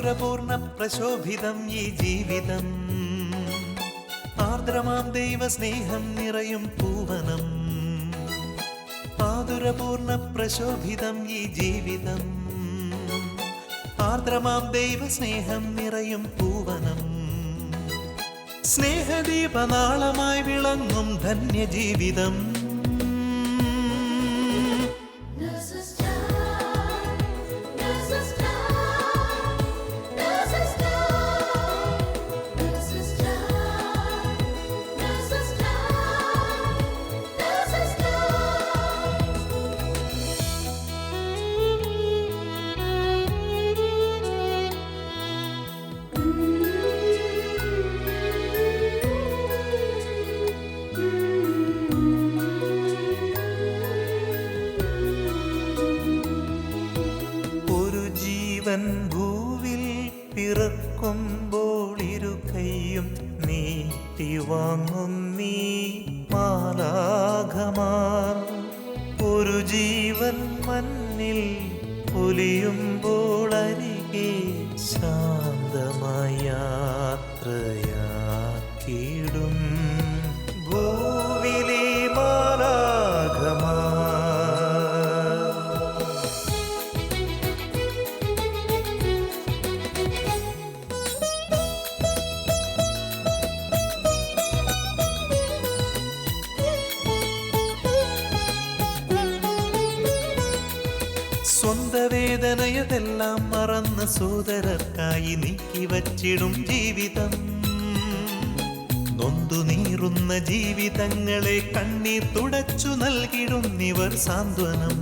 മാധുരപൂർണ്ണ പ്രശോഭിതം ഈ ജീവിതം, ആർദ്രമാം ദൈവ സ്നേഹം നിറയും പൂവനം. മാധുരപൂർണ്ണ പ്രശോഭിതം ഈ ജീവിതം, ആർദ്രമാം ദൈവ സ്നേഹം നിറയും പൂവനം. സ്നേഹദീപനാളമായി വിളങ്ങും ധന്യജീവിതം. ഭൂവിൽ പിറക്കുമ്പോൾ ഇരു കൈയും നീട്ടി വാങ്ങുന്നീ മാലാഖമാർ. ഒരു ജീവൻ മണ്ണിൽ പൊലിയുമ്പോൾ അരികെ ശാന്തമായ യാത്രയാക്കിയിടും ഭൂവിലെ മാലാഖമാർ. സ്വന്ത വേദനയതെല്ലാം മറന്ന് സോദരർക്കായി നീക്കി വച്ചിടും ജീവിതം. നൊന്തു നീറുന്ന ജീവിതങ്ങളെ കണ്ണീർ തുടച്ചു നൽകിടുന്നിവർ സാന്ത്വനം.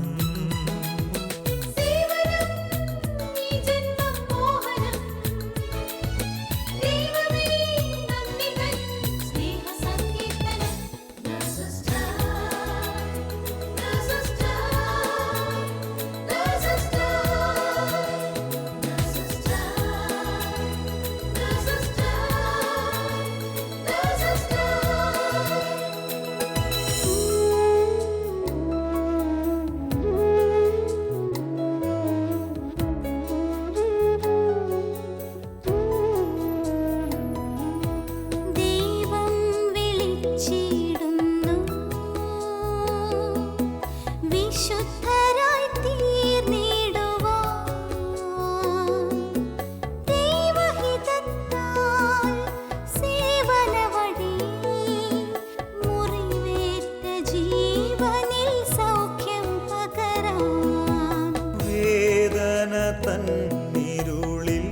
തന്നിരുളിൽ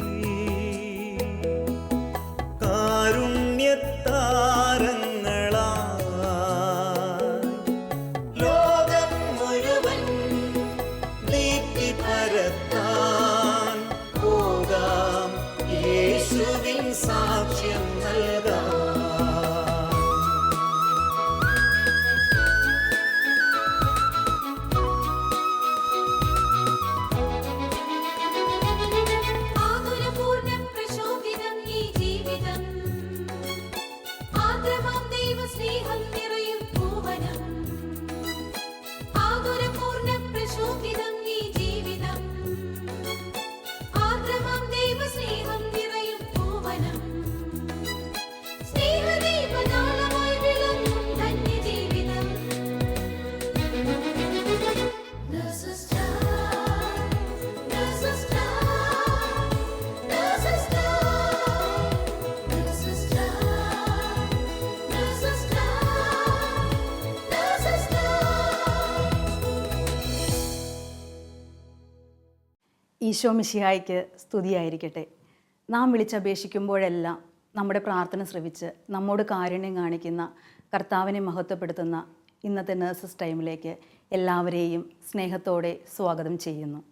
കാരുണ്യത്താരങ്ങളായി ലോകം മുഴുവൻ ദീപ്തി പരത്താൻ പോകാം, യേശുവിൻ സാക്ഷ്യം നൽകാം. ഈശോ മിശിഹായ്ക്ക് സ്തുതിയായിരിക്കട്ടെ. നാം വിളിച്ചപേക്ഷിക്കുമ്പോഴെല്ലാം നമ്മുടെ പ്രാർത്ഥന ശ്രവിച്ച് നമ്മോട് കാരുണ്യം കാണിക്കുന്ന കർത്താവിനെ മഹത്വപ്പെടുത്തുന്ന ഇന്നത്തെ നേഴ്സസ് ടൈമിലേക്ക് എല്ലാവരെയും സ്നേഹത്തോടെ സ്വാഗതം ചെയ്യുന്നു.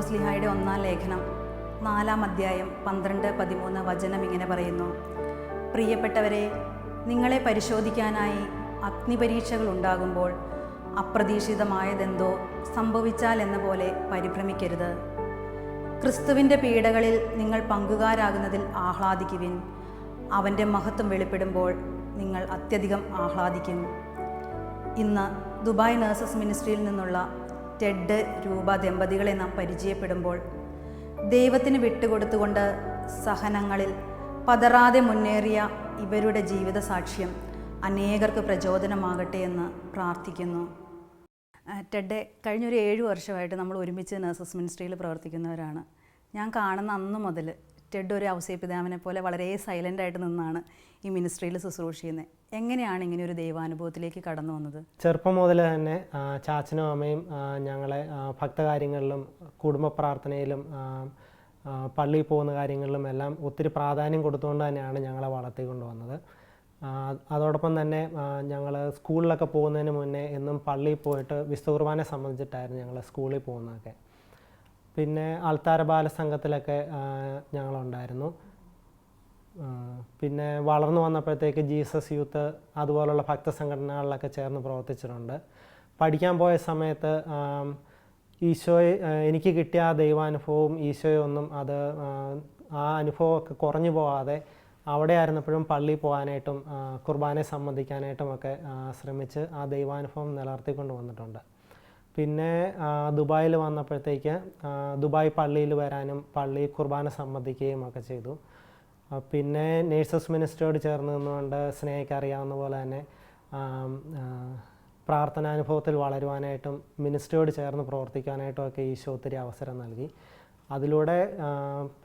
പൗലോസ്ലിഹായുടെ 1-ാം ലേഖനം 4-ാം അധ്യായം 12-13 വചനം ഇങ്ങനെ പറയുന്നു: പ്രിയപ്പെട്ടവരെ, നിങ്ങളെ പരിശോധിക്കാനായി അഗ്നിപരീക്ഷകൾ ഉണ്ടാകുമ്പോൾ അപ്രതീക്ഷിതമായതെന്തോ സംഭവിച്ചാൽ എന്ന പോലെ പരിഭ്രമിക്കരുത്. ക്രിസ്തുവിൻ്റെ പീഡകളിൽ നിങ്ങൾ പങ്കുകാരാകുന്നതിൽ ആഹ്ലാദിക്കുവിൻ. അവൻ്റെ മഹത്വം വെളിപ്പെടുമ്പോൾ നിങ്ങൾ അത്യധികം ആഹ്ലാദിക്കും. ഇന്ന് ദുബായ് നഴ്സസ് മിനിസ്ട്രിയിൽ നിന്നുള്ള ടെഡ്, രൂപ ദമ്പതികളെ നാം പരിചയപ്പെടുമ്പോൾ ദൈവത്തിന് വിട്ടുകൊടുത്തുകൊണ്ട് സഹനങ്ങളിൽ പതറാതെ മുന്നേറിയ ഇവരുടെ ജീവിത സാക്ഷ്യം അനേകർക്ക് പ്രചോദനമാകട്ടെ എന്ന് പ്രാർത്ഥിക്കുന്നു. ടെഡ്, കഴിഞ്ഞൊരു 7 വർഷമായിട്ട് നമ്മൾ ഒരുമിച്ച് നഴ്സസ് മിനിസ്ട്രിയിൽ പ്രവർത്തിക്കുന്നവരാണ്. ഞാൻ കാണുന്ന അന്ന് മുതൽ ടെഡ് ഒരു ഔസേപ്പിതാവിനെ പോലെ വളരെ സൈലൻ്റായിട്ട് നിന്നാണ് ഈ മിനിസ്ട്രിയിൽ ശുശ്രൂഷ ചെയ്യുന്നത്. എങ്ങനെയാണ് ഇങ്ങനെ ഒരു ദൈവാനുഭവത്തിലേക്ക് കടന്നു വന്നത്? ചെറുപ്പം മുതൽ തന്നെ ചാച്ചനും അമ്മയും ഞങ്ങളെ ഭക്തകാര്യങ്ങളിലും കുടുംബ പ്രാർത്ഥനയിലും പള്ളിയിൽ പോകുന്ന കാര്യങ്ങളിലും എല്ലാം ഒത്തിരി പ്രാധാന്യം കൊടുത്തുകൊണ്ട് തന്നെയാണ് ഞങ്ങളെ വളർത്തിക്കൊണ്ടുവന്നത്. അതോടൊപ്പം തന്നെ ഞങ്ങൾ സ്കൂളിലൊക്കെ പോകുന്നതിന് മുന്നേ എന്നും പള്ളിയിൽ പോയിട്ട് വിശുദ്ധ കുർബാനെ സംബന്ധിച്ചിട്ടായിരുന്നു ഞങ്ങൾ സ്കൂളിൽ പോകുന്നതൊക്കെ. പിന്നെ അൾത്താര ബാലസംഘത്തിലൊക്കെ ഞങ്ങളുണ്ടായിരുന്നു. പിന്നെ വളർന്നു വന്നപ്പോഴത്തേക്ക് ജീസസ് യൂത്ത് അതുപോലുള്ള ഭക്തസംഘടനകളിലൊക്കെ ചേർന്ന് പ്രവർത്തിച്ചിട്ടുണ്ട്. പഠിക്കാൻ പോയ സമയത്ത് ഈശോയെ എനിക്ക് കിട്ടിയ ആ ദൈവാനുഭവവും ഈശോയൊന്നും അത് ആ അനുഭവമൊക്കെ കുറഞ്ഞു പോകാതെ അവിടെ ആയിരുന്നപ്പോഴും പള്ളിയിൽ പോകാനായിട്ടും കുർബാനയെ സംബന്ധിക്കാനായിട്ടും ഒക്കെ ശ്രമിച്ച് ആ ദൈവാനുഭവം നിലനിർത്തിക്കൊണ്ട് വന്നിട്ടുണ്ട്. പിന്നെ ദുബായിൽ വന്നപ്പോഴത്തേക്ക് ദുബായ് പള്ളിയിൽ വരാനും പള്ളി കുർബാന സംബന്ധിക്കുകയും ഒക്കെ ചെയ്തു. പിന്നെ നേഴ്സസ് മിനിസ്ട്രിയോട് ചേർന്ന് നിന്നുകൊണ്ട് സ്നേഹിക്കറിയാവുന്ന പോലെ തന്നെ പ്രാർത്ഥനാനുഭവത്തിൽ വളരുവാനായിട്ടും മിനിസ്ട്രിയോട് ചേർന്ന് പ്രവർത്തിക്കാനായിട്ടും ഒക്കെ ഈശോ ഒത്തിരി അവസരം നൽകി. അതിലൂടെ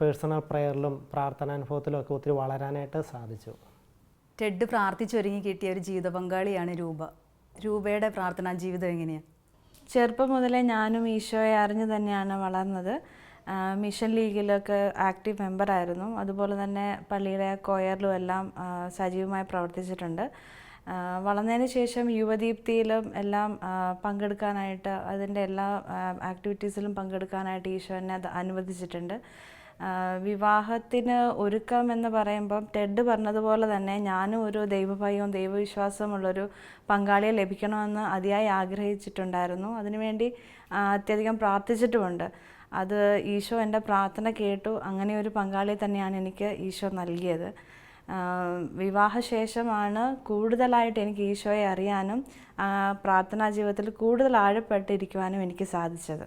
പേഴ്സണൽ പ്രെയറിലും പ്രാർത്ഥനാനുഭവത്തിലും ഒക്കെ ഒത്തിരി വളരാനായിട്ട് സാധിച്ചു. ടെഡ് പ്രാർത്ഥിച്ചൊരുങ്ങി കിട്ടിയ ഒരു ജീവിത പങ്കാളിയാണ് രൂപ. രൂപയുടെ പ്രാർത്ഥനാ ജീവിതം എങ്ങനെയാണ്? ചെറുപ്പം മുതലേ ഞാനും ഈശോയെ അറിഞ്ഞ് തന്നെയാണ് വളർന്നത്. മിഷൻ ലീഗിലൊക്കെ ആക്റ്റീവ് മെമ്പറായിരുന്നു. അതുപോലെ തന്നെ പള്ളിയിലെ കൊയറിലും എല്ലാം സജീവമായി പ്രവർത്തിച്ചിട്ടുണ്ട്. വളർന്നതിന് ശേഷം യുവദീപ്തിയിലും എല്ലാം പങ്കെടുക്കാനായിട്ട്, അതിൻ്റെ എല്ലാ ആക്ടിവിറ്റീസിലും പങ്കെടുക്കാനായിട്ട് ഈശോ എന്നെ അത് അനുവദിച്ചിട്ടുണ്ട്. വിവാഹത്തിന് ഒരുക്കം എന്ന് പറയുമ്പം ടെഡ് പറഞ്ഞതുപോലെ തന്നെ ഞാനും ഒരു ദൈവഭയവും ദൈവവിശ്വാസമുള്ളൊരു പങ്കാളിയെ ലഭിക്കണമെന്ന് അതിയായി ആഗ്രഹിച്ചിട്ടുണ്ടായിരുന്നു. അതിനുവേണ്ടി അത്യധികം പ്രാർത്ഥിച്ചിട്ടുമുണ്ട്. അത് ഈശോ എൻ്റെ പ്രാർത്ഥന കേട്ടു. അങ്ങനെ ഒരു പങ്കാളിയെ തന്നെയാണ് എനിക്ക് ഈശോ നൽകിയത്. വിവാഹശേഷമാണ് കൂടുതലായിട്ട് എനിക്ക് ഈശോയെ അറിയാനും പ്രാർത്ഥനാ ജീവിതത്തിൽ കൂടുതൽ ആഴപ്പെട്ടിരിക്കുവാനും എനിക്ക് സാധിച്ചത്.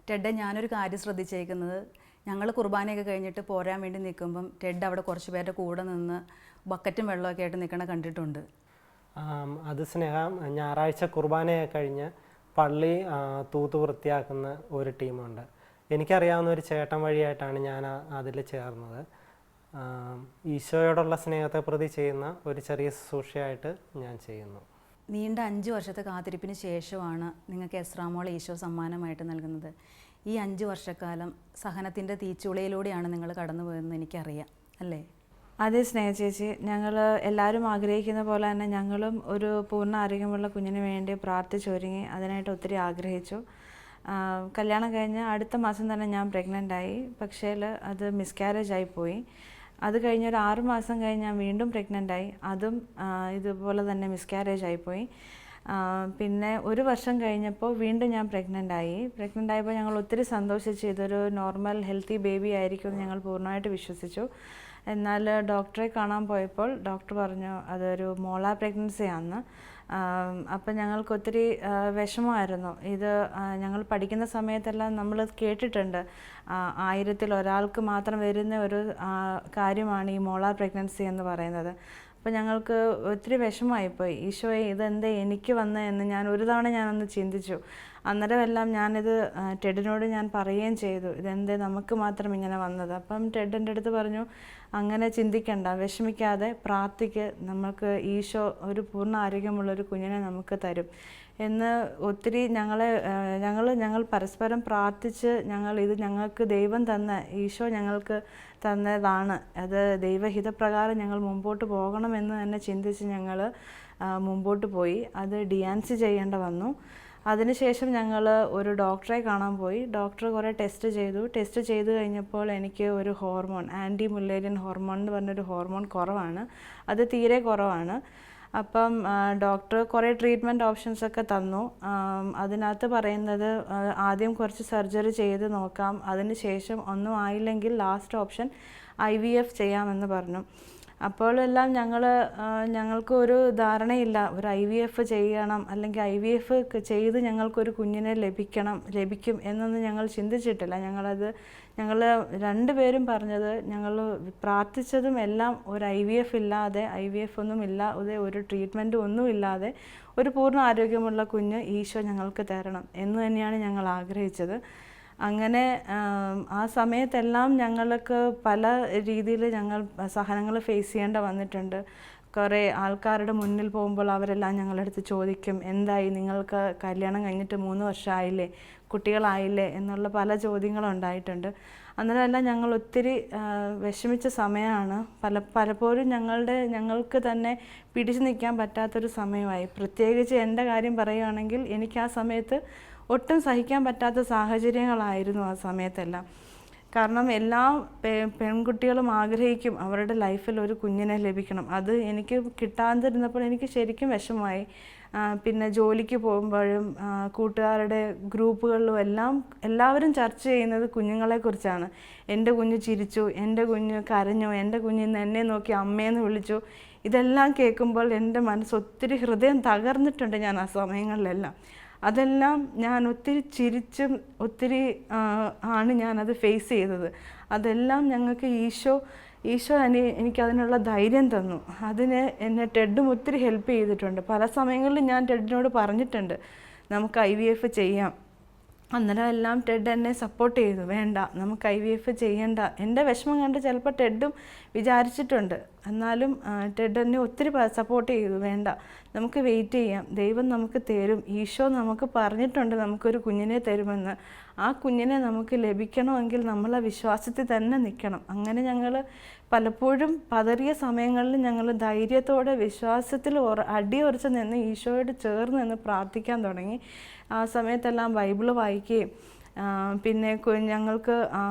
ടെഡ്, ഞാനൊരു കാര്യം ശ്രദ്ധിച്ചേക്കുന്നത്, ഞങ്ങൾ കുർബാനയൊക്കെ കഴിഞ്ഞിട്ട് പോരാൻ വേണ്ടി നിൽക്കുമ്പം ടെഡ് അവിടെ കുറച്ച് പേരുടെ കൂടെ നിന്ന് ബക്കറ്റും വെള്ളമൊക്കെ ആയിട്ട് നിൽക്കണ കണ്ടിട്ടുണ്ട്. അത് സ്നേഹം, ഞായറാഴ്ച കുർബാനയൊക്കെ കഴിഞ്ഞ് പള്ളി തൂത്ത് വൃത്തിയാക്കുന്ന ഒരു ടീമുണ്ട്. എനിക്കറിയാവുന്ന ഒരു ചേട്ടൻ വഴിയായിട്ടാണ് ഞാൻ അതിൽ ചേർന്നത്. ഈശോയോടുള്ള സ്നേഹത്തെ പ്രതി ചെയ്യുന്ന ഒരു ചെറിയ ശുശ്രൂഷയായിട്ട് ഞാൻ ചെയ്യുന്നു. നീണ്ട 5 വർഷത്തെ കാത്തിരിപ്പിന് ശേഷമാണ് നിങ്ങൾക്ക് എസ്രാമോളെ ഈശോ സമ്മാനമായിട്ട് നൽകുന്നത്. ഈ 5 വർഷക്കാലം സഹനത്തിൻ്റെ തീച്ചുളയിലൂടെയാണ് നിങ്ങൾ കടന്നു പോയതെന്ന് എനിക്കറിയാം, അല്ലേ? അതെ സ്നേഹ ചേച്ചി, ഞങ്ങൾ എല്ലാവരും ആഗ്രഹിക്കുന്ന പോലെ തന്നെ ഞങ്ങളും ഒരു പൂർണ്ണ ആരോഗ്യമുള്ള കുഞ്ഞിന് വേണ്ടി പ്രാർത്ഥിച്ചൊരുങ്ങി അതിനായിട്ട് ഒത്തിരി ആഗ്രഹിച്ചു. കല്യാണം കഴിഞ്ഞ് അടുത്ത മാസം തന്നെ ഞാൻ പ്രഗ്നൻ്റായി. പക്ഷേ അത് മിസ്കാരേജ് ആയിപ്പോയി. അത് കഴിഞ്ഞ് ഒരു 6 മാസം കഴിഞ്ഞ് ഞാൻ വീണ്ടും പ്രഗ്നൻ്റായി. അതും ഇതുപോലെ തന്നെ മിസ്കാരേജ് ആയിപ്പോയി. പിന്നെ 1 വർഷം കഴിഞ്ഞപ്പോൾ വീണ്ടും ഞാൻ പ്രഗ്നൻ്റായപ്പോൾ ഞങ്ങൾ ഒത്തിരി സന്തോഷിച്ചു. ഇതൊരു നോർമൽ ഹെൽത്തി ബേബി ആയിരിക്കും എന്ന് ഞങ്ങൾ പൂർണ്ണമായിട്ട് വിശ്വസിച്ചു. എന്നാൽ ഡോക്ടറെ കാണാൻ പോയപ്പോൾ ഡോക്ടർ പറഞ്ഞു അതൊരു മോളാർ പ്രഗ്നൻസിയാണെന്ന്. അപ്പം ഞങ്ങൾക്ക് ഒത്തിരി വിഷമമായിരുന്നു. ഇത് ഞങ്ങൾ പഠിക്കുന്ന സമയത്തെല്ലാം നമ്മൾ കേട്ടിട്ടുണ്ട്, 1000-ൽ ഒരാൾക്ക് മാത്രം വരുന്ന ഒരു കാര്യമാണ് ഈ മോളാർ പ്രഗ്നൻസി എന്ന് പറയുന്നത്. അപ്പോൾ ഞങ്ങൾക്ക് ഒത്തിരി വിഷമമായിപ്പോയി. ഈശോയെ, ഇതെന്തേ എനിക്ക് വന്നതെന്ന് ഞാൻ ഒരു തവണ ഞാനൊന്ന് ചിന്തിച്ചു. അന്നേരമെല്ലാം ഞാനിത് ടെഡിനോട് ഞാൻ പറയുകയും ചെയ്തു, ഇതെന്തേ നമുക്ക് മാത്രം ഇങ്ങനെ വന്നത്. അപ്പം ടെഡ് എൻ്റെ അടുത്ത് പറഞ്ഞു, അങ്ങനെ ചിന്തിക്കണ്ട, വിഷമിക്കാതെ പ്രാർത്ഥിക്ക്, നമുക്ക് ഈശോ ഒരു പൂർണ്ണ ആരോഗ്യമുള്ളൊരു കുഞ്ഞിനെ നമുക്ക് തരും എന്ന് ഒത്തിരി ഞങ്ങൾ പരസ്പരം പ്രാർത്ഥിച്ച് ഇത് ഞങ്ങൾക്ക് ദൈവം തന്ന, ഈശോ ഞങ്ങൾക്ക് തന്നതാണ്, അത് ദൈവഹിതപ്രകാരം ഞങ്ങൾ മുമ്പോട്ട് പോകണമെന്ന് തന്നെ ചിന്തിച്ച് ഞങ്ങൾ മുമ്പോട്ട് പോയി. അത് ഡിയാൻസി ചെയ്യേണ്ട വന്നു. അതിനുശേഷം ഞങ്ങൾ ഒരു ഡോക്ടറെ കാണാൻ പോയി. ഡോക്ടർ കുറേ ടെസ്റ്റ് ചെയ്തു കഴിഞ്ഞപ്പോൾ എനിക്ക് ഒരു ഹോർമോൺ, ആൻറ്റി മുല്ലേരിയൻ ഹോർമോൺ എന്ന് പറഞ്ഞൊരു ഹോർമോൺ കുറവാണ്, അത് തീരെ കുറവാണ്. അപ്പം ഡോക്ടർ കുറേ ട്രീറ്റ്മെൻറ്റ് ഓപ്ഷൻസൊക്കെ തന്നു. അതിനകത്ത് പറയുന്നത് ആദ്യം കുറച്ച് സർജറി ചെയ്ത് നോക്കാം, അതിന് ശേഷം ഒന്നും ആയില്ലെങ്കിൽ ലാസ്റ്റ് ഓപ്ഷൻ IVF ചെയ്യാമെന്ന് പറഞ്ഞു. അപ്പോഴെല്ലാം ഞങ്ങൾക്ക് ഒരു ധാരണയില്ല, ഒരു IVF ചെയ്യണം അല്ലെങ്കിൽ IVF ചെയ്ത് ഞങ്ങൾക്കൊരു കുഞ്ഞിനെ ലഭിക്കും എന്നൊന്നും ഞങ്ങൾ ചിന്തിച്ചിട്ടില്ല. ഞങ്ങൾ രണ്ടുപേരും പറഞ്ഞത്, ഞങ്ങൾ പ്രാർത്ഥിച്ചതും എല്ലാം ഒരു IVF ഒന്നും ഇല്ലാതെ, ഒരു ട്രീറ്റ്മെൻറ്റും ഒന്നും ഇല്ലാതെ ഒരു പൂർണ്ണ ആരോഗ്യമുള്ള കുഞ്ഞ് ഈശോ ഞങ്ങൾക്ക് തരണം എന്ന് തന്നെയാണ് ഞങ്ങൾ ആഗ്രഹിച്ചത്. അങ്ങനെ ആ സമയത്തെല്ലാം ഞങ്ങൾക്ക് പല രീതിയിൽ സഹനങ്ങൾ ഫേസ് ചെയ്യേണ്ട വന്നിട്ടുണ്ട്. കുറേ ആൾക്കാരുടെ മുന്നിൽ പോകുമ്പോൾ അവരെല്ലാം ഞങ്ങളുടെ അടുത്ത് ചോദിക്കും, എന്തായി, നിങ്ങൾക്ക് കല്യാണം കഴിഞ്ഞിട്ട് 3 വർഷമായില്ലേ, കുട്ടികളായില്ലേ എന്നുള്ള പല ചോദ്യങ്ങളും ഉണ്ടായിട്ടുണ്ട്. അന്നേരമെല്ലാം ഞങ്ങൾ ഒത്തിരി വിഷമിച്ച സമയമാണ്. പലപ്പോഴും ഞങ്ങൾക്ക് തന്നെ പിടിച്ചു നിൽക്കാൻ പറ്റാത്തൊരു സമയമായി. പ്രത്യേകിച്ച് എൻ്റെ കാര്യം പറയുകയാണെങ്കിൽ എനിക്ക് ആ സമയത്ത് ഒട്ടും സഹിക്കാൻ പറ്റാത്ത സാഹചര്യങ്ങളായിരുന്നു ആ സമയത്തെല്ലാം. കാരണം എല്ലാ പെൺകുട്ടികളും ആഗ്രഹിക്കും അവരുടെ ലൈഫിൽ ഒരു കുഞ്ഞിനെ ലഭിക്കണം. അത് എനിക്ക് കിട്ടാതിരുന്നപ്പോൾ എനിക്ക് ശരിക്കും വിഷമമായി. പിന്നെ ജോലിക്ക് പോകുമ്പോഴും കൂട്ടുകാരുടെ ഗ്രൂപ്പുകളിലും എല്ലാവരും ചർച്ച ചെയ്യുന്നത് കുഞ്ഞുങ്ങളെക്കുറിച്ചാണ്. എൻ്റെ കുഞ്ഞ് ചിരിച്ചു, എൻ്റെ കുഞ്ഞ് കരഞ്ഞു, എൻ്റെ കുഞ്ഞ് ഇന്ന് എന്നെ നോക്കി അമ്മയെന്ന് വിളിച്ചു. ഇതെല്ലാം കേൾക്കുമ്പോൾ എൻ്റെ മനസ്സ് ഒത്തിരി ഹൃദയം തകർന്നിട്ടുണ്ട് ഞാൻ ആ സമയങ്ങളിലെല്ലാം. അതെല്ലാം ഞാൻ ഒത്തിരി ചിരിച്ചും ഒത്തിരി ആണ് ഞാനത് ഫേസ് ചെയ്തത്. അതെല്ലാം ഞങ്ങൾക്ക് ഈശോ എനിക്കതിനുള്ള ധൈര്യം തന്നു. അതിന് എന്നെ ടെഡും ഒത്തിരി ഹെൽപ്പ് ചെയ്തിട്ടുണ്ട്. പല സമയങ്ങളിലും ഞാൻ ടെഡിനോട് പറഞ്ഞിട്ടുണ്ട് നമുക്ക് IVF ചെയ്യാം. അന്നേരം എല്ലാം ടെഡ് എന്നെ സപ്പോർട്ട് ചെയ്തു, വേണ്ട നമുക്ക് IVF ചെയ്യണ്ട. എൻ്റെ വിഷമം കണ്ട് ചിലപ്പോൾ ടെഡും വിചാരിച്ചിട്ടുണ്ട്. എന്നാലും ടെഡ് എന്നെ ഒത്തിരി സപ്പോർട്ട് ചെയ്തു, വേണ്ട നമുക്ക് വെയിറ്റ് ചെയ്യാം, ദൈവം നമുക്ക് തരും, ഈശോ നമുക്ക് പറഞ്ഞിട്ടുണ്ട് നമുക്കൊരു കുഞ്ഞിനെ തരുമെന്ന്. ആ കുഞ്ഞിനെ നമുക്ക് ലഭിക്കണമെങ്കിൽ നമ്മൾ ആ വിശ്വാസത്തിൽ തന്നെ നിൽക്കണം. അങ്ങനെ ഞങ്ങൾ പലപ്പോഴും പതറിയ സമയങ്ങളിൽ ഞങ്ങൾ ധൈര്യത്തോടെ വിശ്വാസത്തിൽ അടിയുറച്ച് നിന്ന് ഈശോയോട് ചേർന്ന് നിന്ന് പ്രാർത്ഥിക്കാൻ തുടങ്ങി. ആ സമയത്തെല്ലാം ബൈബിള് വായിക്കുകയും പിന്നെ ഞങ്ങൾക്ക്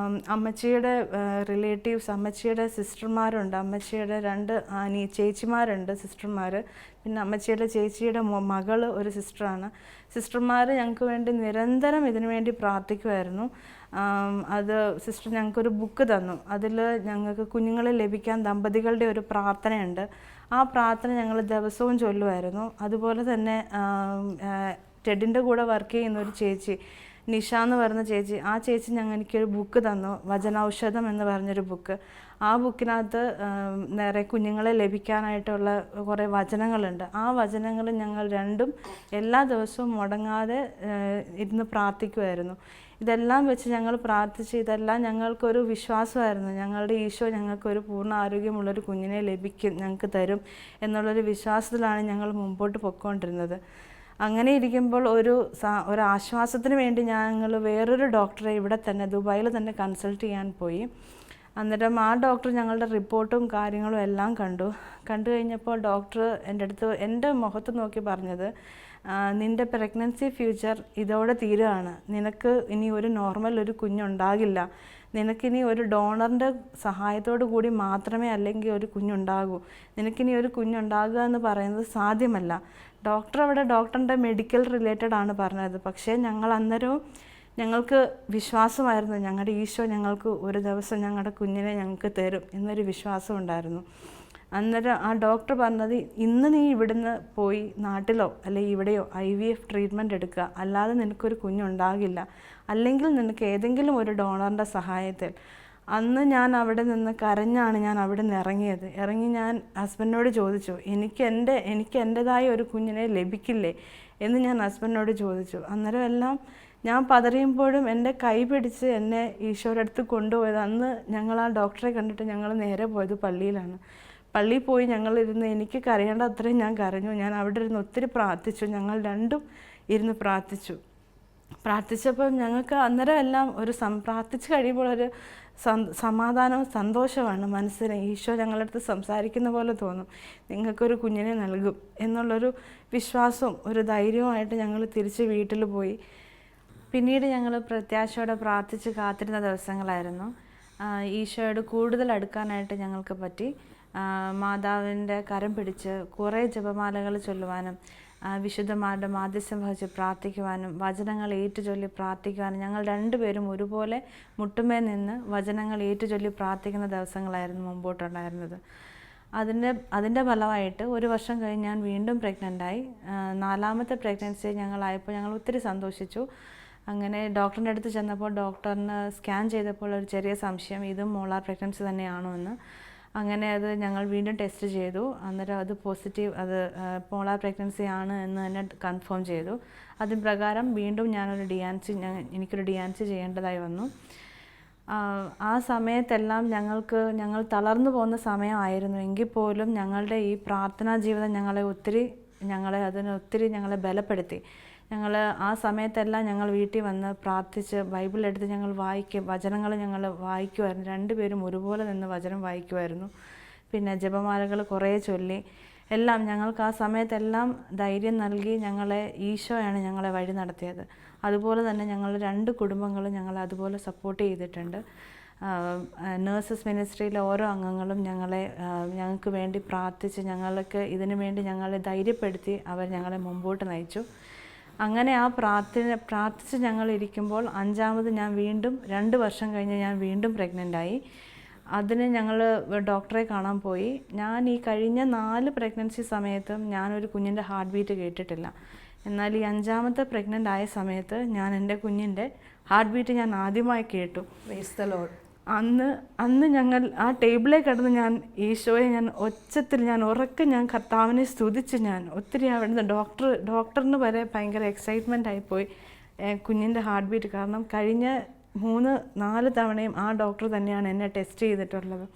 അമ്മച്ചിയുടെ റിലേറ്റീവ്സ്, അമ്മച്ചിയുടെ സിസ്റ്റർമാരുണ്ട്, അമ്മച്ചിയുടെ 2 ചേച്ചിമാരുണ്ട് സിസ്റ്റർമാർ. പിന്നെ അമ്മച്ചിയുടെ ചേച്ചിയുടെ മകൾ ഒരു സിസ്റ്ററാണ്. സിസ്റ്റർമാർ ഞങ്ങൾക്ക് വേണ്ടി നിരന്തരം ഇതിനു വേണ്ടി പ്രാർത്ഥിക്കുമായിരുന്നു. അത് സിസ്റ്റർ ഞങ്ങൾക്കൊരു ബുക്ക് തന്നു. അതിൽ ഞങ്ങൾക്ക് കുഞ്ഞുങ്ങളെ ലഭിക്കാൻ ദമ്പതികളുടെ ഒരു പ്രാർത്ഥനയുണ്ട്. ആ പ്രാർത്ഥന ഞങ്ങൾ ദിവസവും ചൊല്ലുമായിരുന്നു. അതുപോലെ തന്നെ ടെഡിൻ്റെ കൂടെ വർക്ക് ചെയ്യുന്ന ഒരു ചേച്ചി, നിഷ എന്ന് പറയുന്ന ചേച്ചി, ആ ചേച്ചി എനിക്കൊരു ബുക്ക് തന്നു, വചനൌഷധം എന്ന് പറഞ്ഞൊരു ബുക്ക്. ആ ബുക്കിനകത്ത് നിറയെ കുഞ്ഞുങ്ങളെ ലഭിക്കാനായിട്ടുള്ള കുറേ വചനങ്ങളുണ്ട്. ആ വചനങ്ങൾ ഞങ്ങൾ രണ്ടും എല്ലാ ദിവസവും മുടങ്ങാതെ ഇരുന്ന് പ്രാർത്ഥിക്കുമായിരുന്നു. ഇതെല്ലാം വെച്ച് ഞങ്ങൾ പ്രാർത്ഥിച്ച് ഇതെല്ലാം ഞങ്ങൾക്കൊരു വിശ്വാസമായിരുന്നു. ഞങ്ങളുടെ ഈശോ ഞങ്ങൾക്കൊരു പൂർണ്ണ ആരോഗ്യമുള്ളൊരു കുഞ്ഞിനെ ലഭിക്കും, ഞങ്ങൾക്ക് തരും എന്നുള്ളൊരു വിശ്വാസത്തിലാണ് ഞങ്ങൾ മുമ്പോട്ട് പൊയ്ക്കൊണ്ടിരുന്നത്. അങ്ങനെ ഇരിക്കുമ്പോൾ ഒരു ആശ്വാസത്തിന് വേണ്ടി ഞങ്ങൾ വേറൊരു ഡോക്ടറെ ഇവിടെ തന്നെ ദുബായിൽ തന്നെ കൺസൾട്ട് ചെയ്യാൻ പോയി. അന്നേരം ആ ഡോക്ടർ ഞങ്ങളുടെ റിപ്പോർട്ടും കാര്യങ്ങളും എല്ലാം കണ്ടു കഴിഞ്ഞപ്പോൾ ഡോക്ടർ എൻ്റെ മുഖത്ത് നോക്കി പറഞ്ഞത്, നിൻ്റെ പ്രഗ്നൻസി ഫ്യൂച്ചർ ഇതോടെ തീരുകയാണ്, നിനക്ക് ഇനി ഒരു നോർമൽ ഒരു കുഞ്ഞുണ്ടാകില്ല, നിനക്കിനി ഒരു ഡോണറിൻ്റെ സഹായത്തോടു കൂടി മാത്രമേ അല്ലെങ്കിൽ ഒരു കുഞ്ഞുണ്ടാകൂ, നിനക്കിനി ഒരു കുഞ്ഞുണ്ടാകുക എന്ന് പറയുന്നത് സാധ്യമല്ല. ഡോക്ടറിൻ്റെ മെഡിക്കൽ റിലേറ്റഡ് ആണ് പറഞ്ഞത്. പക്ഷേ ഞങ്ങൾക്ക് വിശ്വാസമായിരുന്നു, ഞങ്ങളുടെ ഈശോ ഞങ്ങൾക്ക് ഒരു ദിവസം ഞങ്ങളുടെ കുഞ്ഞിനെ ഞങ്ങൾക്ക് തരും എന്നൊരു വിശ്വാസം ഉണ്ടായിരുന്നു. അന്നേരം ആ ഡോക്ടർ പറഞ്ഞത്, ഇന്ന് നീ ഇവിടുന്ന് പോയി നാട്ടിലോ അല്ലെങ്കിൽ ഇവിടെയോ IVF ട്രീറ്റ്മെൻറ്റ് എടുക്കുക, അല്ലാതെ നിനക്കൊരു കുഞ്ഞുണ്ടാകില്ല, അല്ലെങ്കിൽ നിനക്ക് ഏതെങ്കിലും ഒരു ഡോണറിൻ്റെ സഹായത്തിൽ. അന്ന് ഞാൻ അവിടെ നിന്ന് കരഞ്ഞാണ് ഞാൻ അവിടെ നിന്ന് ഇറങ്ങി ഞാൻ ഹസ്ബൻഡിനോട് ചോദിച്ചു, എനിക്ക് എൻ്റെതായ ഒരു കുഞ്ഞിനെ ലഭിക്കില്ലേ എന്ന് ഞാൻ ഹസ്ബൻഡിനോട് ചോദിച്ചു. അന്നേരം എല്ലാം ഞാൻ പതറിയുമ്പോഴും എൻ്റെ കൈ പിടിച്ച് എന്നെ ഈശോയുടെ അടുത്ത് കൊണ്ടുപോയത്, അന്ന് ഞങ്ങൾ ആ ഡോക്ടറെ കണ്ടിട്ട് ഞങ്ങൾ നേരെ പോയത് പള്ളിയിലാണ്. പള്ളിയിൽ പോയി ഞങ്ങളിരുന്ന് എനിക്ക് കരയേണ്ട അത്രയും ഞാൻ കരഞ്ഞു. ഞാൻ അവിടെ ഇരുന്ന് ഒത്തിരി പ്രാർത്ഥിച്ചു, ഞങ്ങൾ രണ്ടും ഇരുന്ന് പ്രാർത്ഥിച്ചു. പ്രാർത്ഥിച്ചപ്പോൾ ഞങ്ങൾക്ക് അന്നേരം എല്ലാം ഒരു പ്രാർത്ഥിച്ച് കഴിയുമ്പോൾ ഒരു സമാധാനവും സന്തോഷമാണ് മനസ്സിന്. ഈശോ ഞങ്ങളുടെ അടുത്ത് സംസാരിക്കുന്ന പോലെ തോന്നും, നിങ്ങൾക്കൊരു കുഞ്ഞിനെ നൽകും എന്നുള്ളൊരു വിശ്വാസവും ഒരു ധൈര്യവുമായിട്ട് ഞങ്ങൾ തിരിച്ച് വീട്ടിൽ പോയി. പിന്നീട് ഞങ്ങൾ പ്രത്യാശയോടെ പ്രാർത്ഥിച്ച് കാത്തിരുന്ന ദിവസങ്ങളായിരുന്നു. ഈശോയോട് കൂടുതൽ അടുക്കാനായിട്ട് ഞങ്ങൾക്ക് പറ്റി. മാതാവിൻ്റെ കരം പിടിച്ച് കുറേ ജപമാലകൾ ചൊല്ലുവാനും വിശുദ്ധന്മാരുടെ മാധ്യസ്ഥം വഹിച്ച് പ്രാർത്ഥിക്കുവാനും വചനങ്ങൾ ഏറ്റുചൊല്ലി പ്രാർത്ഥിക്കുവാനും ഞങ്ങൾ രണ്ടുപേരും ഒരുപോലെ മുട്ടുമേ നിന്ന് വചനങ്ങൾ ഏറ്റുചൊല്ലി പ്രാർത്ഥിക്കുന്ന ദിവസങ്ങളായിരുന്നു മുമ്പോട്ടുണ്ടായിരുന്നത്. അതിൻ്റെ ഫലമായിട്ട് 1 വർഷം കഴിഞ്ഞ് ഞാൻ വീണ്ടും പ്രഗ്നൻ്റായി. 4ാമത്തെ പ്രഗ്നൻസി ഞങ്ങളായപ്പോൾ ഞങ്ങൾ ഒത്തിരി സന്തോഷിച്ചു. അങ്ങനെ ഡോക്ടറിൻ്റെ അടുത്ത് ചെന്നപ്പോൾ ഡോക്ടറിന് സ്കാൻ ചെയ്തപ്പോൾ ഒരു ചെറിയ സംശയം, ഇതും മോളാർ പ്രഗ്നൻസി തന്നെയാണോ എന്ന്. അങ്ങനെ അത് ഞങ്ങൾ വീണ്ടും ടെസ്റ്റ് ചെയ്തു. അന്നേരം അത് പോസിറ്റീവ്, അത് മോളാർ പ്രഗ്നൻസി ആണ് എന്ന് തന്നെ കൺഫേം ചെയ്തു. അതിന് പ്രകാരം വീണ്ടും എനിക്കൊരു ഡിയാൻസി ചെയ്യേണ്ടതായി വന്നു. ആ സമയത്തെല്ലാം ഞങ്ങൾ തളർന്നു പോകുന്ന സമയമായിരുന്നു. എങ്കിൽ പോലും ഞങ്ങളുടെ ഈ പ്രാർത്ഥനാ ജീവിതം ഞങ്ങളെ ബലപ്പെടുത്തി. ആ സമയത്തെല്ലാം ഞങ്ങൾ വീട്ടിൽ വന്ന് പ്രാർത്ഥിച്ച് ബൈബിൾ എടുത്ത് ഞങ്ങൾ വചനങ്ങൾ ഞങ്ങൾ വായിക്കുമായിരുന്നു. രണ്ടുപേരും ഒരുപോലെ നിന്ന് വചനം വായിക്കുമായിരുന്നു. പിന്നെ ജപമാലകൾ കുറേ ചൊല്ലി എല്ലാം ഞങ്ങൾക്ക് ആ സമയത്തെല്ലാം ധൈര്യം നൽകി ഈശോയാണ് ഞങ്ങളെ വഴി നടത്തിയത്. അതുപോലെ തന്നെ ഞങ്ങൾ 2 കുടുംബങ്ങളും ഞങ്ങളെ അതുപോലെ സപ്പോർട്ട് ചെയ്തിട്ടുണ്ട്. നേഴ്സസ് മിനിസ്ട്രിയിലെ ഓരോ അംഗങ്ങളും ഞങ്ങൾക്ക് വേണ്ടി പ്രാർത്ഥിച്ച് ഇതിനു വേണ്ടി ഞങ്ങളെ ധൈര്യപ്പെടുത്തി അവർ ഞങ്ങളെ മുമ്പോട്ട് നയിച്ചു. അങ്ങനെ ആ പ്രാർത്ഥിച്ച് ഞങ്ങളിരിക്കുമ്പോൾ 5ാമത് ഞാൻ വീണ്ടും 2 വർഷം കഴിഞ്ഞ് ഞാൻ വീണ്ടും പ്രഗ്നൻ്റായി. അതിന് ഞങ്ങൾ ഡോക്ടറെ കാണാൻ പോയി. ഞാൻ ഈ കഴിഞ്ഞ 4 പ്രഗ്നൻസി സമയത്തും ഞാനൊരു കുഞ്ഞിൻ്റെ ഹാർട്ട് ബീറ്റ് കേട്ടിട്ടില്ല. എന്നാൽ ഈ 5ാമത്തെ പ്രഗ്നൻ്റ് ആയ സമയത്ത് ഞാൻ എൻ്റെ കുഞ്ഞിൻ്റെ ഹാർട്ട് ബീറ്റ് ഞാൻ ആദ്യമായി കേട്ടു. Praise the Lord. അന്ന് ഞങ്ങൾ ആ ടേബിളിൽ കിടന്ന് ഈശോയെ ഉറക്കെ കർത്താവിനെ സ്തുതിച്ച് ഒത്തിരി അവിടുന്ന് ഡോക്ടറിന് വരെ ഭയങ്കര എക്സൈറ്റ്മെൻ്റ് ആയിപ്പോയി കുഞ്ഞിൻ്റെ ഹാർട്ട് ബീറ്റ്. കാരണം കഴിഞ്ഞ 3-4 തവണയും ആ ഡോക്ടർ തന്നെയാണ് എന്നെ ടെസ്റ്റ് ചെയ്തിട്ടുള്ളത്.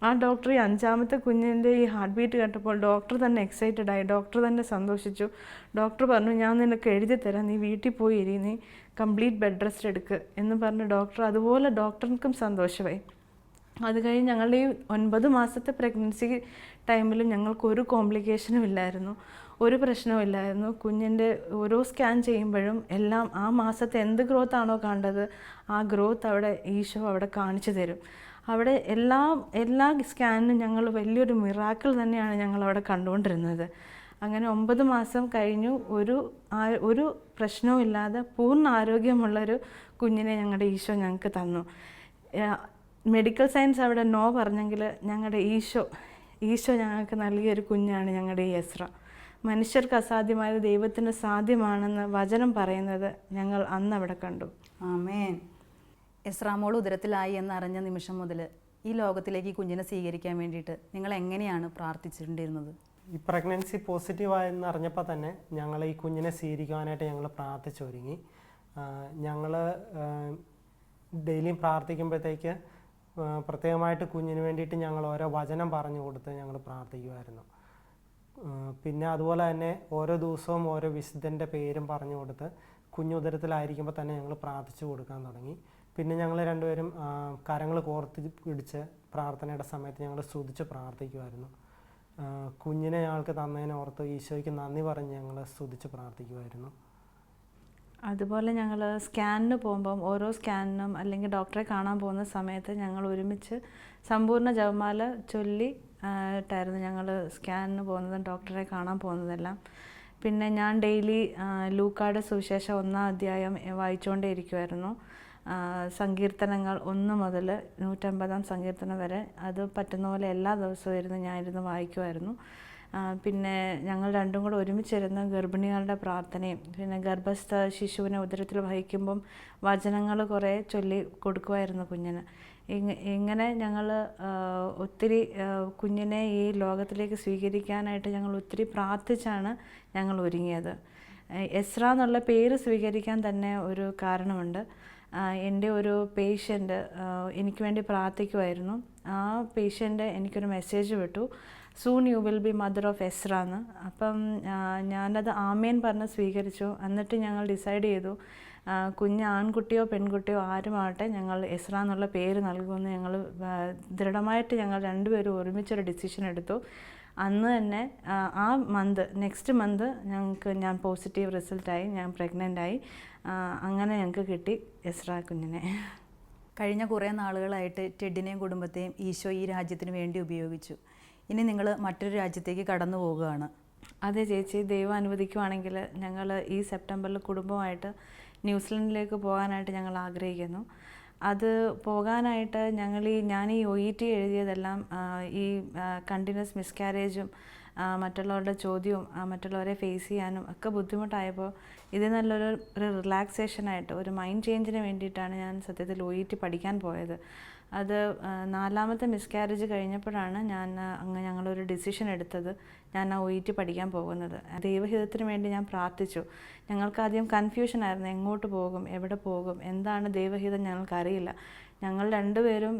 ആ ഡോക്ടർ ഈ 5ാമത്തെ കുഞ്ഞിൻ്റെ ഈ ഹാർട്ട് ബീറ്റ് കേട്ടപ്പോൾ ഡോക്ടർ തന്നെ എക്സൈറ്റഡ് ആയി, ഡോക്ടർ തന്നെ സന്തോഷിച്ചു. ഡോക്ടർ പറഞ്ഞു, ഞാൻ നിനക്ക് എഴുതി തരാം, നീ വീട്ടിൽ പോയി നീ കംപ്ലീറ്റ് ബെഡ് റെസ്റ്റ് എടുക്കുക എന്ന് പറഞ്ഞ് ഡോക്ടർ. അതുപോലെ ഡോക്ടർക്കും സന്തോഷമായി. അത് കഴിഞ്ഞ് ഞങ്ങളുടെ ഈ 9 മാസത്തെ പ്രഗ്നൻസി ടൈമിലും ഞങ്ങൾക്കൊരു കോംപ്ലിക്കേഷനും ഇല്ലായിരുന്നു, ഒരു പ്രശ്നവും ഇല്ലായിരുന്നു. കുഞ്ഞിൻ്റെ ഓരോ സ്കാൻ ചെയ്യുമ്പോഴും എല്ലാം ആ മാസത്തെ എന്ത് ഗ്രോത്ത് ആണോ കണ്ടത് ആ ഗ്രോത്ത് ഈശോ അവിടെ കാണിച്ചു തരും. അവിടെ എല്ലാ സ്കാനിനും ഞങ്ങൾ വലിയൊരു മിറാക്കിൾ തന്നെയാണ് ഞങ്ങളവിടെ കണ്ടുകൊണ്ടിരുന്നത്. അങ്ങനെ 9 മാസം കഴിഞ്ഞു. ഒരു പ്രശ്നവും ഇല്ലാതെ പൂർണ്ണ ആരോഗ്യമുള്ളൊരു കുഞ്ഞിനെ ഞങ്ങളുടെ ഈശോ ഞങ്ങൾക്ക് തന്നു. മെഡിക്കൽ സയൻസ് അവിടെ നോ പറഞ്ഞെങ്കിൽ ഞങ്ങളുടെ ഈശോ ഞങ്ങൾക്ക് നൽകിയൊരു കുഞ്ഞാണ് ഞങ്ങളുടെ ഈ എസ്ര. മനുഷ്യർക്ക് അസാധ്യമായത് ദൈവത്തിന് സാധ്യമാണെന്ന് വചനം പറയുന്നത് ഞങ്ങൾ അന്ന് അവിടെ കണ്ടു. ആമേൻ. എസ്രാമോൾ ഉദരത്തിലായി എന്നറിഞ്ഞ നിമിഷം മുതൽ ഈ ലോകത്തിലേക്ക് കുഞ്ഞിനെ സ്വീകരിക്കാൻ വേണ്ടിയിട്ട് നിങ്ങൾ എങ്ങനെയാണ് പ്രാർത്ഥിച്ചിട്ടുണ്ടിരുന്നത്? ഈ പ്രഗ്നൻസി പോസിറ്റീവായെന്ന് അറിഞ്ഞപ്പോൾ തന്നെ ഞങ്ങൾ ഈ കുഞ്ഞിനെ സ്വീകരിക്കുവാനായിട്ട് ഞങ്ങൾ പ്രാർത്ഥിച്ചൊരുങ്ങി. ഞങ്ങൾ ഡെയിലിയും പ്രാർത്ഥിക്കുമ്പോഴത്തേക്ക് പ്രത്യേകമായിട്ട് കുഞ്ഞിന് വേണ്ടിയിട്ട് ഞങ്ങൾ ഓരോ വചനം പറഞ്ഞു കൊടുത്ത് ഞങ്ങൾ പ്രാർത്ഥിക്കുമായിരുന്നു. പിന്നെ അതുപോലെ തന്നെ ഓരോ ദിവസവും ഓരോ വിശുദ്ധൻ്റെ പേരും പറഞ്ഞു കൊടുത്ത് കുഞ്ഞുദരത്തിലായിരിക്കുമ്പോൾ തന്നെ ഞങ്ങൾ പ്രാർത്ഥിച്ചു കൊടുക്കാൻ തുടങ്ങി. പിന്നെ ഞങ്ങൾ രണ്ടുപേരും കരങ്ങൾ കോർത്ത് പിടിച്ച് പ്രാർത്ഥനയുടെ സമയത്ത് ഞങ്ങൾ സ്തുതിച്ച് പ്രാർത്ഥിക്കുമായിരുന്നു. കുഞ്ഞിനെ ഞങ്ങൾക്ക് തന്നതിനെ ഓർത്ത് ഈശോയ്ക്ക് നന്ദി പറഞ്ഞ് ഞങ്ങൾ സ്തുതിച്ച് പ്രാർത്ഥിക്കുമായിരുന്നു. അതുപോലെ ഞങ്ങൾ സ്കാനിന് പോകുമ്പം ഓരോ സ്കാനിനും അല്ലെങ്കിൽ ഡോക്ടറെ കാണാൻ പോകുന്ന സമയത്ത് ഞങ്ങൾ ഒരുമിച്ച് സമ്പൂർണ്ണ ജപമാല ചൊല്ലിട്ടായിരുന്നു ഞങ്ങൾ സ്കാനിന് പോകുന്നതും ഡോക്ടറെ കാണാൻ പോകുന്നതെല്ലാം. പിന്നെ ഞാൻ ഡെയിലി ലൂക്കായുടെ സുവിശേഷം 1-ാം അധ്യായം വായിച്ചുകൊണ്ടേ ഇരിക്കുമായിരുന്നു. സങ്കീർത്തനങ്ങൾ 1 മുതൽ 150-ാം സങ്കീർത്തനം വരെ അത് പറ്റുന്ന പോലെ എല്ലാ ദിവസവും ഞാനിരുന്ന് വായിക്കുമായിരുന്നു. പിന്നെ ഞങ്ങൾ രണ്ടും കൂടെ ഒരുമിച്ചിരുന്ന് ഗർഭിണികളുടെ പ്രാർത്ഥനയും പിന്നെ ഗർഭസ്ഥ ശിശുവിനെ ഉദരത്തിൽ വഹിക്കുമ്പം വചനങ്ങൾ കുറേ ചൊല്ലി കൊടുക്കുമായിരുന്നു കുഞ്ഞിന്. ഇങ്ങനെ ഞങ്ങൾ ഒത്തിരി കുഞ്ഞിനെ ഈ ലോകത്തിലേക്ക് സ്വീകരിക്കാനായിട്ട് ഞങ്ങൾ ഒത്തിരി പ്രാർത്ഥിച്ചാണ് ഞങ്ങൾ ഒരുങ്ങിയത്. എസ്ര എന്നുള്ള പേര് സ്വീകരിക്കാൻ തന്നെ ഒരു കാരണമുണ്ട്. എൻ്റെ ഒരു പേഷ്യൻ്റ് എനിക്ക് വേണ്ടി പ്രാർത്ഥിക്കുമായിരുന്നു. ആ പേഷ്യൻ്റ് എനിക്കൊരു മെസ്സേജ് വിട്ടു, soon you will be mother of Ezra എന്ന്. അപ്പം ഞാനത് ആമേൻ പറഞ്ഞ് സ്വീകരിച്ചു. എന്നിട്ട് ഞങ്ങൾ ഡിസൈഡ് ചെയ്തു കുഞ്ഞ് ആൺകുട്ടിയോ പെൺകുട്ടിയോ ആരുമാവട്ടെ ഞങ്ങൾ എസ്ര എന്നുള്ള പേര് നൽകുമെന്ന് ഞങ്ങൾ ദൃഢമായിട്ട് ഞങ്ങൾ രണ്ടുപേരും ഒരുമിച്ചൊരു ഡിസിഷൻ എടുത്തു. അന്ന് തന്നെ ആ നെക്സ്റ്റ് മന്ത് ഞാൻ പോസിറ്റീവ് റിസൾട്ടായി, ഞാൻ പ്രഗ്നൻ്റായി. അങ്ങനെ ഞങ്ങൾക്ക് കിട്ടി എസ്ര കുഞ്ഞിനെ. കഴിഞ്ഞ കുറേ നാളുകളായിട്ട് ടെഡിനെയും കുടുംബത്തെയും ഈശോ ഈ രാജ്യത്തിന് വേണ്ടി ഉപയോഗിച്ചു. ഇനി നിങ്ങൾ മറ്റൊരു രാജ്യത്തേക്ക് കടന്നു പോവുകയാണ്. അതെ ചേച്ചി, ദൈവം അനുവദിക്കുവാണെങ്കിൽ ഞങ്ങൾ ഈ സെപ്റ്റംബറിൽ കുടുംബമായിട്ട് ന്യൂസിലൻഡിലേക്ക് പോകാനായിട്ട് ഞങ്ങൾ ആഗ്രഹിക്കുന്നു. അത് പോകാനായിട്ട് ഞാൻ ഈ OET എഴുതിയതെല്ലാം ഈ കണ്ടിന്യൂസ് മിസ്കാരേജും മറ്റുള്ളവരുടെ ചോദ്യവും മറ്റുള്ളവരെ ഫേസ് ചെയ്യാനും ഒക്കെ ബുദ്ധിമുട്ടായപ്പോൾ ഇത് നല്ലൊരു റിലാക്സേഷനായിട്ട് ഒരു മൈൻഡ് ചേഞ്ചിന് വേണ്ടിയിട്ടാണ് ഞാൻ സത്യത്തിൽ OET പഠിക്കാൻ പോയത്. അത് 4ാമത്തെ മിസ്കാരേജ് കഴിഞ്ഞപ്പോഴാണ് ഞങ്ങളൊരു ഡിസിഷൻ എടുത്തത്, ഞാൻ ആ OET പഠിക്കാൻ പോകുന്നത്. ദൈവഹിതത്തിന് വേണ്ടി ഞാൻ പ്രാർത്ഥിച്ചു. ഞങ്ങൾക്കാദ്യം കൺഫ്യൂഷനായിരുന്നു, എങ്ങോട്ട് പോകും, എവിടെ പോകും, എന്താണ് ദൈവഹിതം ഞങ്ങൾക്കറിയില്ല. ഞങ്ങൾ രണ്ടുപേരും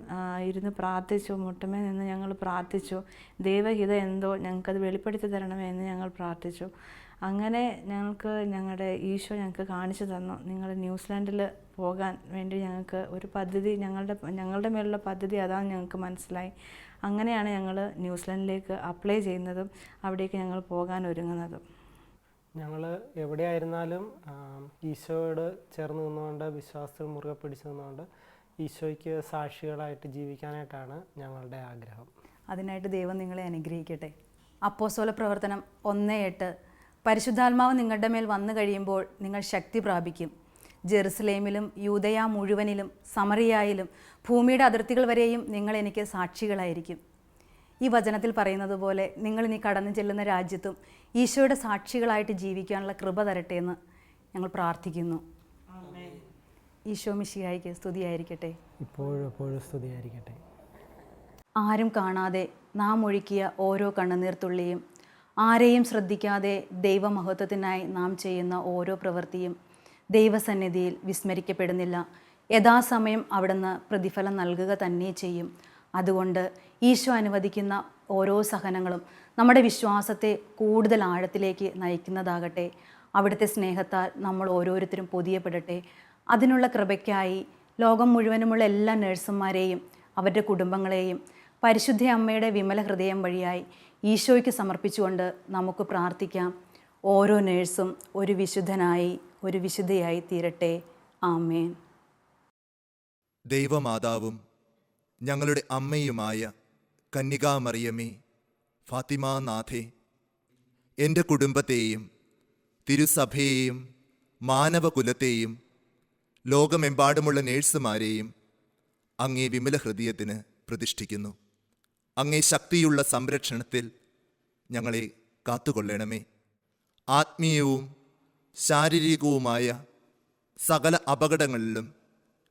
ഇരുന്ന് പ്രാർത്ഥിച്ചു, മുട്ടമേ നിന്ന് ഞങ്ങൾ പ്രാർത്ഥിച്ചു. ദൈവഹിതം എന്തോ ഞങ്ങൾക്കത് വെളിപ്പെടുത്തി തരണമേ എന്ന് ഞങ്ങൾ പ്രാർത്ഥിച്ചു. അങ്ങനെ ഞങ്ങളുടെ ഈശോ ഞങ്ങൾക്ക് കാണിച്ചു തന്നു, നിങ്ങൾ ന്യൂസിലാൻഡിൽ പോകാൻ വേണ്ടി ഞങ്ങൾക്ക് ഒരു പദ്ധതി, ഞങ്ങളുടെ മേലുള്ള പദ്ധതി അതാണ് ഞങ്ങൾക്ക് മനസ്സിലായി. അങ്ങനെയാണ് ഞങ്ങൾ ന്യൂസിലാൻഡിലേക്ക് അപ്ലൈ ചെയ്യുന്നതും അവിടേക്ക് ഞങ്ങൾ പോകാൻ ഒരുങ്ങുന്നതും. ഞങ്ങൾ എവിടെയായിരുന്നാലും ഈശോയോട് ചേർന്ന് നിന്നുകൊണ്ട്, വിശ്വാസത്തിൽ മുറുകെ പിടിച്ചു നിന്നുകൊണ്ട് ഈശോയ്ക്ക് സാക്ഷികളായിട്ട് ജീവിക്കാനായിട്ടാണ് ഞങ്ങളുടെ ആഗ്രഹം. അതിനായിട്ട് ദൈവം നിങ്ങളെ അനുഗ്രഹിക്കട്ടെ. അപ്പോസ്തല പ്രവർത്തനം 1:8 പരിശുദ്ധാത്മാവ് നിങ്ങളുടെ മേൽ വന്നു കഴിയുമ്പോൾ നിങ്ങൾ ശക്തി പ്രാപിക്കും. ജെറുസലേമിലും യൂദയ മുഴുവനിലും സമറിയായിലും ഭൂമിയുടെ അതിർത്തികൾ വരെയും നിങ്ങൾ എനിക്ക് സാക്ഷികളായിരിക്കും. ഈ വചനത്തിൽ പറയുന്നത് പോലെ നിങ്ങളിനി കടന്നു ചെല്ലുന്ന രാജ്യത്തും ഈശോയുടെ സാക്ഷികളായിട്ട് ജീവിക്കാനുള്ള കൃപ തരട്ടെ എന്ന് ഞങ്ങൾ പ്രാർത്ഥിക്കുന്നു. ഈശോ മിശിഹായ്ക്ക് സ്തുതിയായിരിക്കട്ടെ. ഇപ്പോഴും സ്തുതിയായിരിക്കട്ടെ. ആരും കാണാതെ നാം ഒഴുക്കിയ ഓരോ കണ്ണുനീർ തുള്ളിയും, ആരെയും ശ്രദ്ധിക്കാതെ ദൈവമഹത്വത്തിനായി നാം ചെയ്യുന്ന ഓരോ പ്രവൃത്തിയും ദൈവസന്നിധിയിൽ വിസ്മരിക്കപ്പെടുന്നില്ല. യഥാസമയം അവിടുന്ന് പ്രതിഫലം നൽകുക തന്നെ ചെയ്യും. അതുകൊണ്ട് ഈശോ അനുവദിക്കുന്ന ഓരോ സഹനങ്ങളും നമ്മുടെ വിശ്വാസത്തെ കൂടുതൽ ആഴത്തിലേക്ക് നയിക്കുന്നതാകട്ടെ. അവിടുത്തെ സ്നേഹത്താൽ നമ്മൾ ഓരോരുത്തരും പൊതിയപ്പെടട്ടെ. അതിനുള്ള കൃപയ്ക്കായി ലോകം മുഴുവനുമുള്ള എല്ലാ നഴ്സുമാരെയും അവരുടെ കുടുംബങ്ങളെയും പരിശുദ്ധ അമ്മയുടെ വിമല ഹൃദയം വഴിയായി ഈശോയ്ക്ക് സമർപ്പിച്ചുകൊണ്ട് നമുക്ക് പ്രാർത്ഥിക്കാം. ഓരോ നേഴ്സും ഒരു വിശുദ്ധനായി, ഒരു വിശുദ്ധയായി തീരട്ടെ. ആമേൻ. ദൈവമാതാവും ഞങ്ങളുടെ അമ്മയുമായ കന്യകാമറിയമേ, ഫാത്തിമാനാഥേ, എൻ്റെ കുടുംബത്തെയും തിരുസഭയെയും മാനവകുലത്തെയും ലോകമെമ്പാടുമുള്ള നേഴ്സുമാരെയും അങ്ങേ വിമല ഹൃദയത്തിന് പ്രതിഷ്ഠിക്കുന്നു. അങ്ങേ ശക്തിയുള്ള സംരക്ഷണത്തിൽ ഞങ്ങളെ കാത്തുകൊള്ളണമേ. ആത്മീയവും ശാരീരികവുമായ സകല അപകടങ്ങളിലും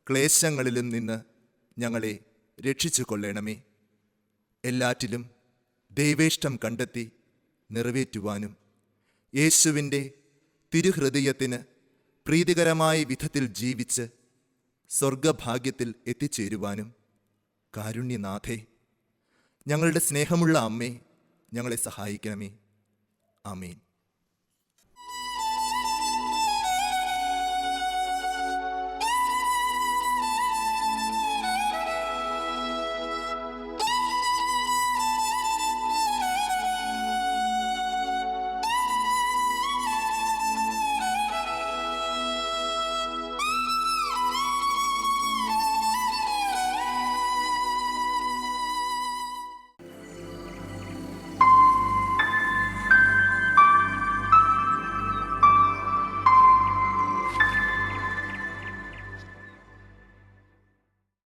ക്ലേശങ്ങളിലും നിന്ന് ഞങ്ങളെ രക്ഷിച്ചു കൊള്ളണമേ. എല്ലാറ്റിലും ദൈവേഷ്ടം കണ്ടെത്തി നിറവേറ്റുവാനും യേശുവിൻ്റെ തിരുഹൃദയത്തിന് പ്രീതികരമായ വിധത്തിൽ ജീവിച്ച് സ്വർഗഭാഗ്യത്തിൽ എത്തിച്ചേരുവാനും കാരുണ്യനാഥേ, ഞങ്ങളുടെ സ്നേഹമുള്ള അമ്മേ, ഞങ്ങളെ സഹായിക്കണമേ. ആമേൻ.